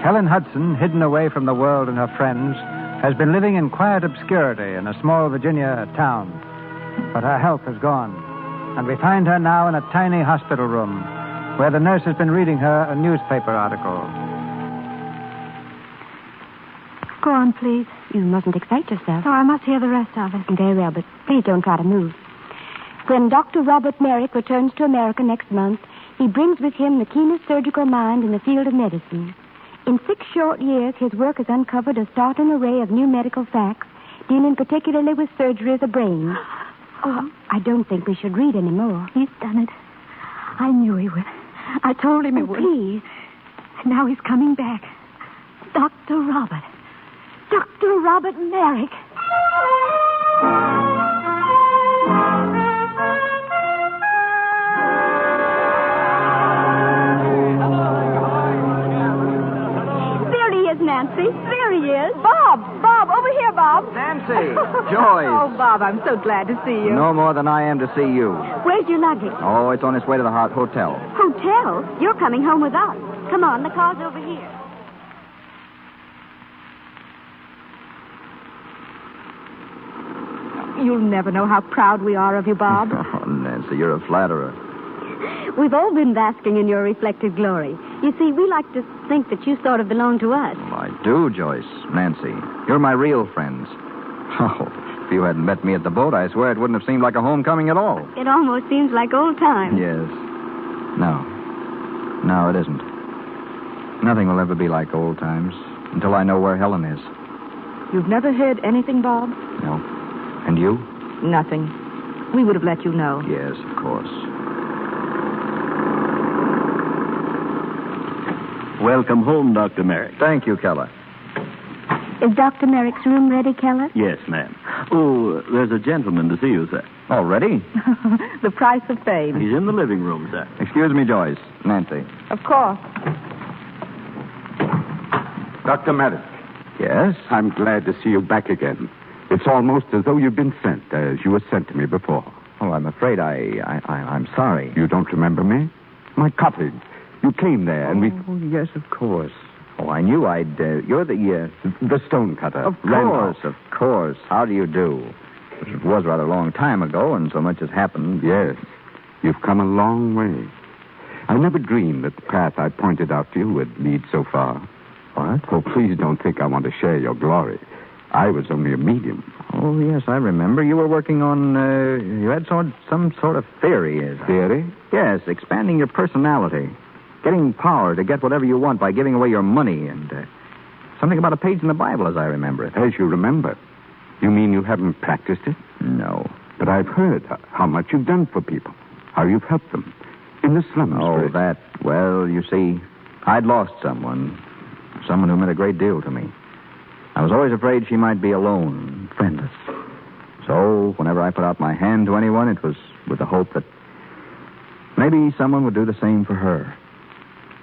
S3: Helen Hudson, hidden away from the world and her friends, has been living in quiet obscurity in a small Virginia town. But her health has gone, and we find her now in a tiny hospital room where the nurse has been reading her a newspaper article.
S6: Go on, please.
S5: You mustn't excite yourself.
S6: Oh, I must hear the rest of it.
S5: Very well, but please don't try to move. When Dr. Robert Merrick returns to America next month, he brings with him the keenest surgical mind in the field of medicine. In 6 short years, his work has uncovered a startling array of new medical facts, dealing particularly with surgery of the brain. Oh, I don't think we should read any more.
S6: He's done it. I knew he would. I told him he would.
S5: Please.
S6: And now he's coming back. Dr. Robert.
S5: Dr. Robert Merrick. There he is, Nancy. There he is. Bob, over here, Bob.
S7: Nancy, Joyce.
S4: Oh, Bob, I'm so glad to see you.
S7: No more than I am to see you.
S5: Where's your luggage?
S7: Oh, it's on its way to the hotel.
S5: Hotel? You're coming home with us. Come on, the car's over here.
S4: You'll never know how proud we are of you, Bob.
S7: Oh, Nancy, you're a flatterer.
S5: We've all been basking in your reflected glory. You see, we like to think that you sort of belong to us.
S7: Well, I do, Joyce. Nancy, you're my real friends. Oh, if you hadn't met me at the boat, I swear it wouldn't have seemed like a homecoming at all.
S5: It almost seems like old times.
S7: Yes. No, it isn't. Nothing will ever be like old times until I know where Helen is.
S4: You've never heard anything, Bob?
S7: No. And you?
S4: Nothing. We would have let you know.
S7: Yes, of course.
S9: Welcome home, Dr. Merrick.
S7: Thank you, Keller.
S5: Is Dr. Merrick's room ready, Keller?
S9: Yes, ma'am. Oh, there's a gentleman to see you, sir.
S7: Already?
S4: The price of fame.
S9: He's in the living room, sir.
S7: Excuse me, Joyce. Nancy.
S4: Of course.
S11: Dr. Merrick.
S7: Yes?
S11: I'm glad to see you back again. It's almost as though you've been sent, as you were sent to me before.
S7: Oh, I'm afraid I'm sorry.
S11: You don't remember me? My cottage. You came there, and we...
S7: Oh, yes, of course. Oh, I knew I'd... you're the...
S11: The stone cutter.
S7: Of course. How do you do? It was rather a long time ago, and so much has happened.
S11: Yes. You've come a long way. I never dreamed that the path I pointed out to you would lead so far.
S7: What?
S11: Oh, please don't think I want to share your glory. I was only a medium.
S7: Oh, yes, I remember. You were working on, you had some sort of theory.
S11: Theory?
S7: Yes, expanding your personality. Getting power to get whatever you want by giving away your money and something about a page in the Bible, as I remember it.
S11: As you remember? You mean you haven't practiced it?
S7: No.
S11: But I've heard how much you've done for people, how you've helped them. In the slums.
S7: Oh, that. Well, you see, I'd lost someone who meant a great deal to me. I was always afraid she might be alone, friendless. So, whenever I put out my hand to anyone, it was with the hope that maybe someone would do the same for her.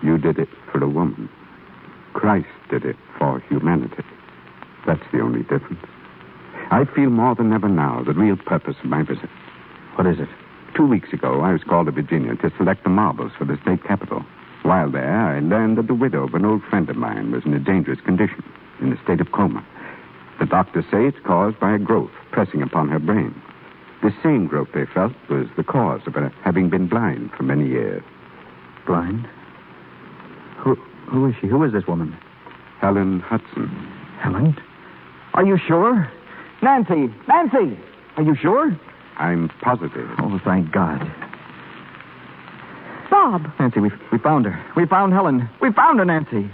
S11: You did it for a woman. Christ did it for humanity. That's the only difference. I feel more than ever now the real purpose of my visit.
S7: What is it?
S11: 2 weeks ago, I was called to Virginia to select the marbles for the state capitol. While there, I learned that the widow of an old friend of mine was in a dangerous condition, in a state of coma. The doctors say it's caused by a growth pressing upon her brain. The same growth, they felt, was the cause of her having been blind for many years.
S7: Blind? Who is she? Who is this woman?
S11: Helen Hudson.
S7: Helen? Are you sure? Nancy! Nancy! Are you sure?
S11: I'm positive.
S7: Oh, thank God.
S4: Bob!
S7: Nancy, we found her. We found Helen. We found her, Nancy.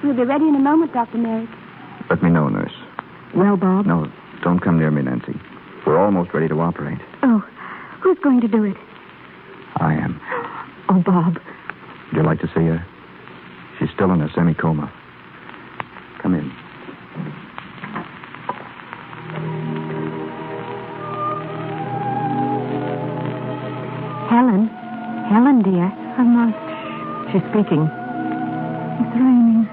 S5: We'll be ready in a moment, Dr. Merrick.
S7: Let me know, nurse.
S4: Well, Bob?
S7: No, don't come near me, Nancy. We're almost ready to operate.
S6: Oh, who's going to do it?
S7: I am.
S4: Oh, Bob.
S7: Would you like to see her? She's still in a semi-coma. Come in.
S6: Helen. Helen, dear.
S4: I must. She's speaking.
S6: It's raining.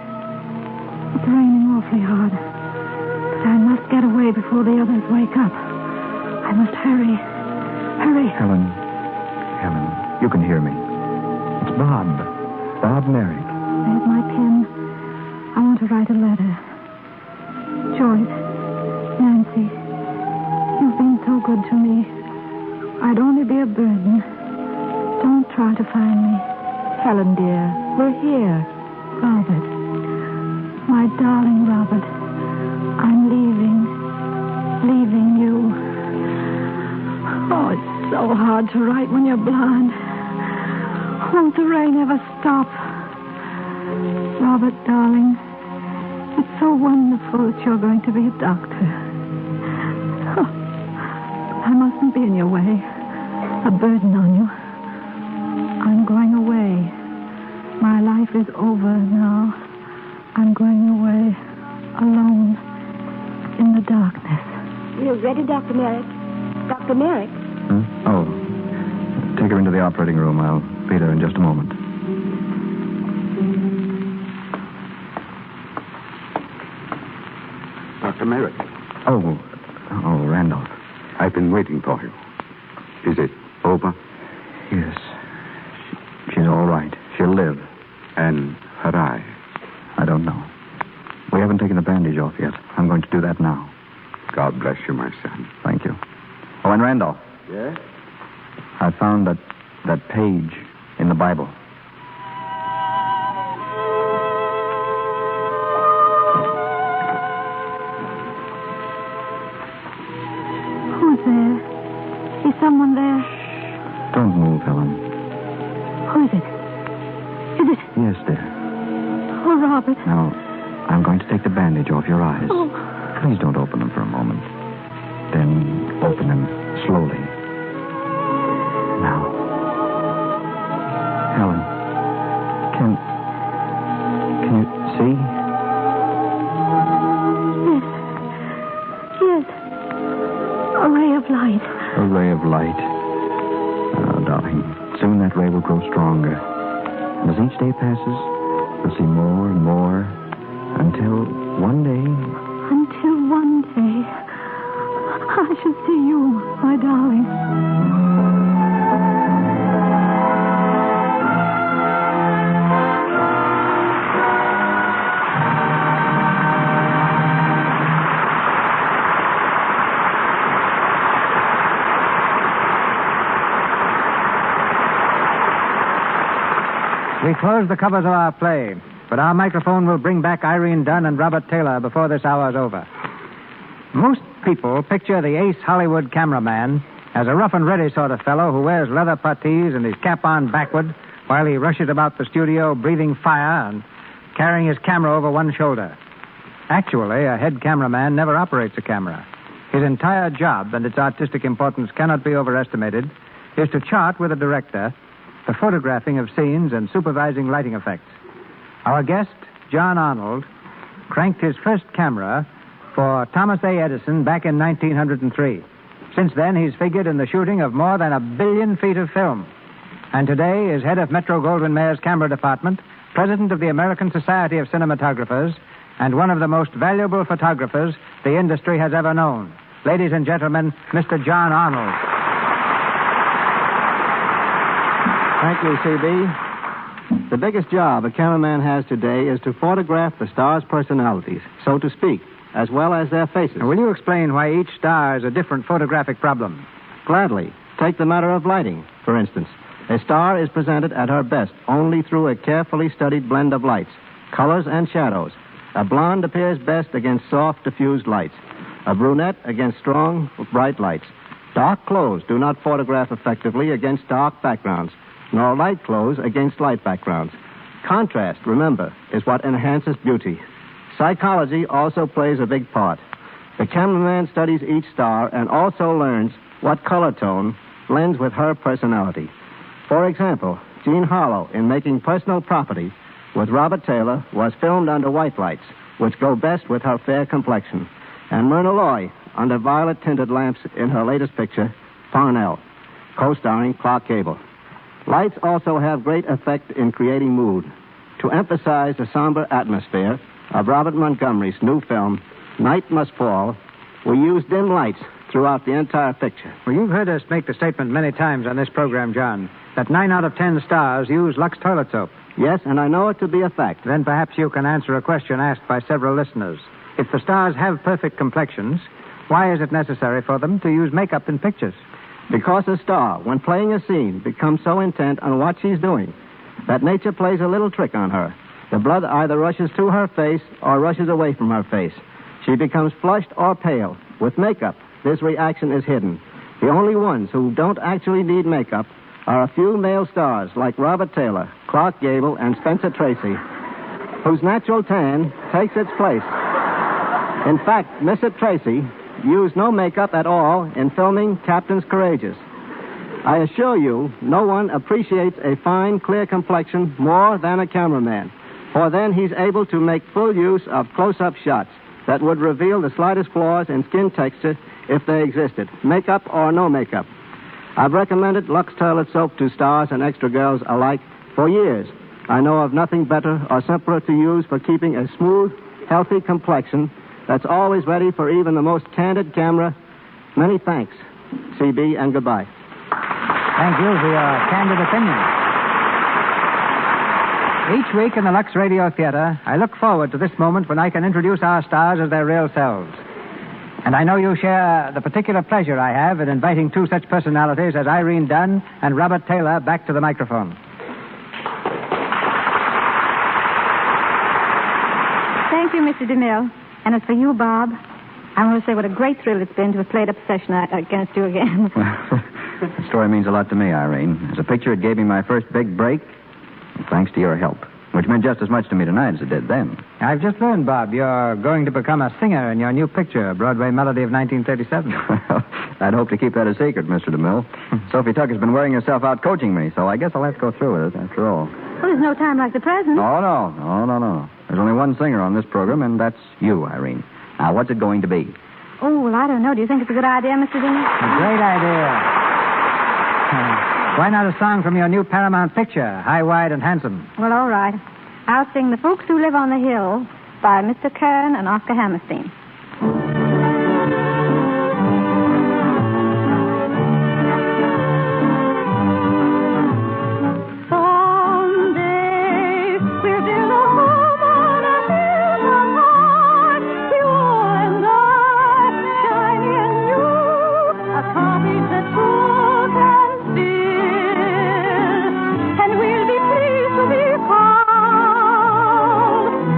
S6: It's raining awfully hard. But I must get away before the others wake up. I must hurry. Hurry.
S7: Helen, you can hear me. It's Bob. Bob Merrick.
S6: There's my pen. I want to write a letter. Joyce, Nancy, you've been so good to me. I'd only be a burden. Don't try to find me.
S4: Helen, dear, we're here.
S6: Robert. My darling Robert. I'm leaving. Leaving you. Oh, it's so hard to write when you're blind. Won't the rain ever stop? Robert, darling, it's so wonderful that you're going to be a doctor. Oh, I mustn't be in your way, a burden on you. I'm going away. My life is over now. I'm going away alone in the darkness.
S5: We're ready, Dr. Merrick. Dr. Merrick?
S7: Oh. Take her into the operating room. I'll be there in just a moment.
S11: Dr. Merrick.
S7: Oh, Randolph.
S11: I've been waiting for you. Is it over?
S7: Yes. She's all right. She'll live.
S11: And her eye?
S7: I don't know. We haven't taken the bandage off yet. I'm going to do that now.
S11: God bless you, my son.
S7: Thank you. Oh, and Randolph.
S10: Yes?
S7: I found that page in the Bible.
S6: Who's there? Is someone there?
S7: Don't move, Helen.
S6: Who is it? Is it?
S7: Yes, dear.
S6: Oh, Robert.
S7: Now, I'm going to take the bandage off your eyes.
S6: Oh.
S7: Please don't open them for a moment. Then open them slowly. Now. Helen, can you see?
S6: Yes. A ray of light.
S7: A ray of light. Oh, darling, soon that ray will grow stronger. And as each day passes, you'll see more and more until one day...
S6: Until one day, I shall see you, my darling.
S3: We close the covers of our play, but our microphone will bring back Irene Dunn and Robert Taylor before this hour's over. Most people picture the ace Hollywood cameraman as a rough and ready sort of fellow who wears leather puttees and his cap on backward while he rushes about the studio breathing fire and carrying his camera over one shoulder. Actually, a head cameraman never operates a camera. His entire job and its artistic importance cannot be overestimated is to chart with a director the photographing of scenes and supervising lighting effects. Our guest, John Arnold, cranked his first camera for Thomas A. Edison back in 1903. Since then, he's figured in the shooting of more than 1 billion feet of film. And today is head of Metro-Goldwyn-Mayer's camera department, president of the American Society of Cinematographers, and one of the most valuable photographers the industry has ever known. Ladies and gentlemen, Mr. John Arnold.
S14: Thank you, C.B. The biggest job a cameraman has today is to photograph the stars' personalities, so to speak, as well as their faces.
S3: Will you explain why each star is a different photographic problem?
S14: Gladly. Take the matter of lighting, for instance. A star is presented at her best only through a carefully studied blend of lights, colors, and shadows. A blonde appears best against soft, diffused lights. A brunette against strong, bright lights. Dark clothes do not photograph effectively against dark backgrounds, nor light clothes against light backgrounds. Contrast, remember, is what enhances beauty. Psychology also plays a big part. The cameraman studies each star and also learns what color tone blends with her personality. For example, Jean Harlow, in making Personal Property with Robert Taylor, was filmed under white lights, which go best with her fair complexion, and Myrna Loy under violet-tinted lamps in her latest picture, Parnell, co-starring Clark Gable. Lights also have great effect in creating mood. To emphasize the somber atmosphere of Robert Montgomery's new film, Night Must Fall, we use dim lights throughout the entire picture.
S3: Well, you've heard us make the statement many times on this program, John, that 9 out of 10 stars use Lux toilet soap.
S14: Yes, and I know it to be a fact.
S3: Then perhaps you can answer a question asked by several listeners. If the stars have perfect complexions, why is it necessary for them to use makeup in pictures?
S14: Because a star, when playing a scene, becomes so intent on what she's doing that nature plays a little trick on her. The blood either rushes to her face or rushes away from her face. She becomes flushed or pale. With makeup, this reaction is hidden. The only ones who don't actually need makeup are a few male stars like Robert Taylor, Clark Gable, and Spencer Tracy, whose natural tan takes its place. In fact, Mr. Tracy used no makeup at all in filming Captains Courageous. I assure you, no one appreciates a fine, clear complexion more than a cameraman, for then he's able to make full use of close-up shots that would reveal the slightest flaws in skin texture if they existed, makeup or no makeup. I've recommended Lux toilet soap to stars and extra girls alike for years. I know of nothing better or simpler to use for keeping a smooth, healthy complexion that's always ready for even the most candid camera. Many thanks, CB, and goodbye.
S3: Thank you for your candid opinion. Each week in the Lux Radio Theater, I look forward to this moment when I can introduce our stars as their real selves. And I know you share the particular pleasure I have in inviting two such personalities as Irene Dunn and Robert Taylor back to the microphone.
S6: Thank you, Mr. DeMille. And as for you, Bob, I want to say what a great thrill it's been to have played up a session against you again.
S7: The story means a lot to me, Irene. As a picture, it gave me my first big break, thanks to your help, which meant just as much to me tonight as it did then.
S3: I've just learned, Bob, you're going to become a singer in your new picture, Broadway Melody of 1937.
S7: I'd hope to keep that a secret, Mr. DeMille. Sophie Tucker's been wearing herself out coaching me, so I guess I'll have to go through with it, after all.
S6: Well, there's no time like the present.
S7: Oh, no. There's only one singer on this program, and that's you, Irene. Now, what's it going to be?
S6: Oh, well, I don't know. Do you think it's a good idea, Mr. DeMille?
S3: A great idea. Why not a song from your new Paramount picture, High, Wide, and Handsome?
S6: Well, all right. I'll sing The Folks Who Live on the Hill by Mr. Kern and Oscar Hammerstein.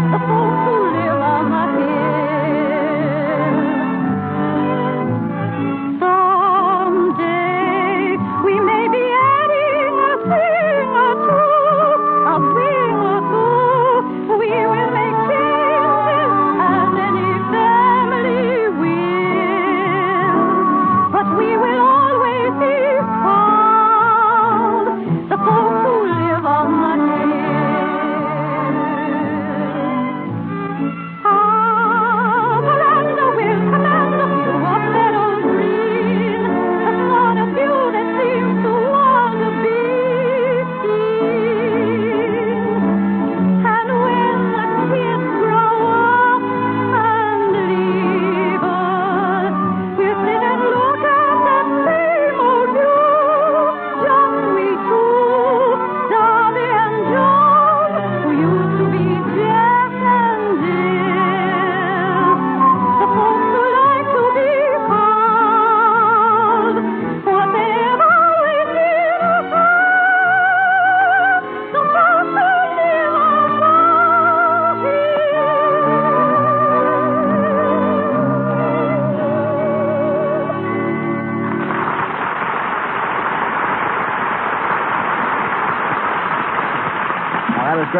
S15: The folks who live on the hill.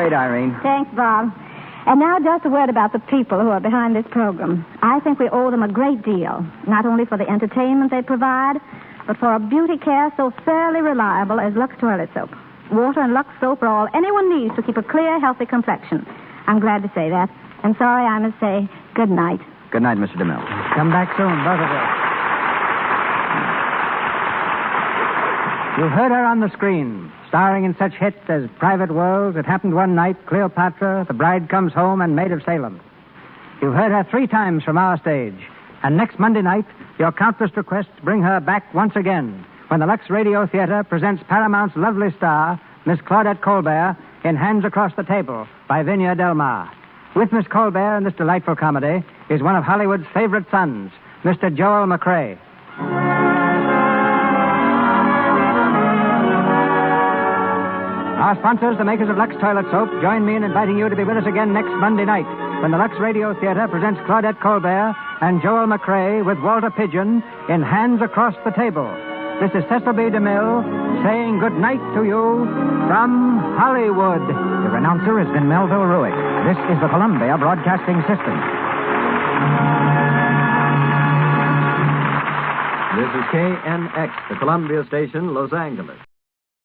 S2: great, Irene.
S6: Thanks, Bob. And now just a word about the people who are behind this program. I think we owe them a great deal, not only for the entertainment they provide, but for a beauty care so fairly reliable as Lux Toilet Soap. Water and Lux Soap are all anyone needs to keep a clear, healthy complexion. I'm glad to say that. And sorry I must say good night.
S2: Good night, Mr. DeMille.
S3: Come back soon, both of you. You've heard her on the screen, starring in such hits as Private Worlds, It Happened One Night, Cleopatra, The Bride Comes Home, and Maid of Salem. You've heard her 3 times from our stage. And next Monday night, your countless requests bring her back once again when the Lux Radio Theater presents Paramount's lovely star, Miss Claudette Colbert, in Hands Across the Table by Vinia Del Mar. With Miss Colbert in this delightful comedy is one of Hollywood's favorite sons, Mr. Joel McCrea. Our sponsors, the makers of Lux Toilet Soap, join me in inviting you to be with us again next Monday night when the Lux Radio Theater presents Claudette Colbert and Joel McCrea with Walter Pidgeon in Hands Across the Table. This is Cecil B. DeMille saying good night to you from Hollywood.
S2: The announcer has been Melville Ruick. This is the Columbia Broadcasting System.
S14: This is KNX, the Columbia Station, Los Angeles.